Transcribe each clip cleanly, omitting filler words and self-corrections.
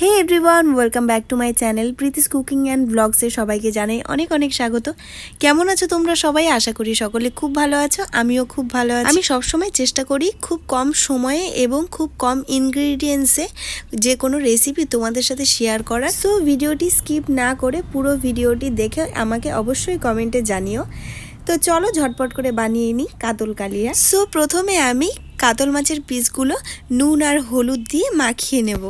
Hey everyone, welcome back to my channel Priti's cooking and ব্লগসে সবাইকে জানাই অনেক অনেক স্বাগত। কেমন আছো তোমরা সবাই? আশা করি সকলে খুব ভালো আছো, আমিও খুব ভালো আছি। আমি সবসময় চেষ্টা করি খুব কম সময়ে এবং খুব কম ইনগ্রিডিয়েন্টসে যে কোনো রেসিপি তোমাদের সাথে শেয়ার করার। সো ভিডিওটি স্কিপ না করে পুরো ভিডিওটি দেখে আমাকে অবশ্যই কমেন্টে জানিও। তো চলো ঝটপট করে বানিয়ে নিই কাতল কালিয়া। সো প্রথমে আমি কাতল মাছের পিসগুলো নুন আর হলুদ দিয়ে মাখিয়ে নেব।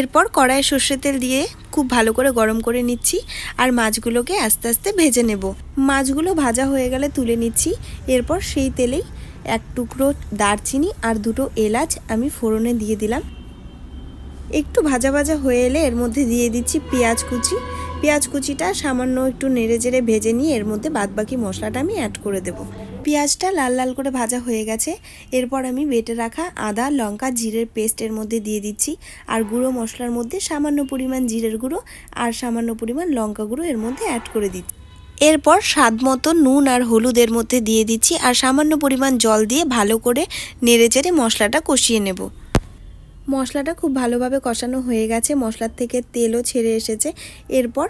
এরপর কড়াইয়ে সর্ষের তেল দিয়ে খুব ভালো করে গরম করে নিচ্ছি আর মাছগুলোকে আস্তে আস্তে ভেজে নেব। মাছগুলো ভাজা হয়ে গেলে তুলে নিচ্ছি। এরপর সেই তেলেই এক টুকরো দারচিনি আর দুটো এলাচ আমি ফোড়নে দিয়ে দিলাম। একটু ভাজা ভাজা হয়ে এলে এর মধ্যে দিয়ে দিচ্ছি পেঁয়াজ কুচি। পেঁয়াজ কুচিটা সামান্য একটু নেড়ে চেড়ে ভেজে নিয়ে এর মধ্যে বাদবাকি মশলাটা আমি অ্যাড করে দেব। পেঁয়াজটা লাল লাল করে ভাজা হয়ে গেছে। এরপর আমি বেটে রাখা আদা লঙ্কা জিরের পেস্টের মধ্যে দিয়ে দিচ্ছি আর গুঁড়ো মশলার মধ্যে সামান্য পরিমাণ জিরের গুঁড়ো আর সামান্য পরিমাণ লঙ্কা গুঁড়ো এর মধ্যে অ্যাড করে দিচ্ছি। এরপর স্বাদ মতো নুন আর হলুদ এর মধ্যে দিয়ে দিচ্ছি আর সামান্য পরিমাণ জল দিয়ে ভালো করে নেড়ে চেড়ে মশলাটা কষিয়ে নেব। মশলাটা খুব ভালোভাবে কষানো হয়ে গেছে, মশলার থেকে তেলও ছেড়ে এসেছে। এরপর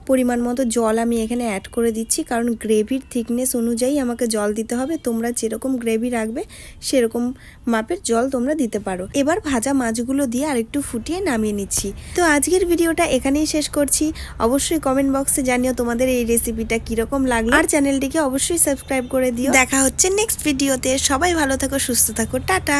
পরিমাণ মতো জল আমি এখানে অ্যাড করে দিচ্ছি, কারণ গ্রেভির থিকনেস অনুযায়ী আমাকে জল দিতে হবে। তোমরা যেরকম গ্রেভি রাখবে সেরকম মাপের জল তোমরা দিতে পারো। এবার ভাজা মাছগুলো দিয়ে আরেকটু ফুটিয়ে নামিয়ে নিচ্ছি। তো আজকের ভিডিওটা এখানেই শেষ করছি। অবশ্যই কমেন্ট বক্সে জানিও তোমাদের এই রেসিপিটা কীরকম লাগলো আর চ্যানেলটিকে অবশ্যই সাবস্ক্রাইব করে দিও। দেখা হচ্ছে নেক্সট ভিডিওতে। সবাই ভালো থাকো, সুস্থ থাকো, টাটা।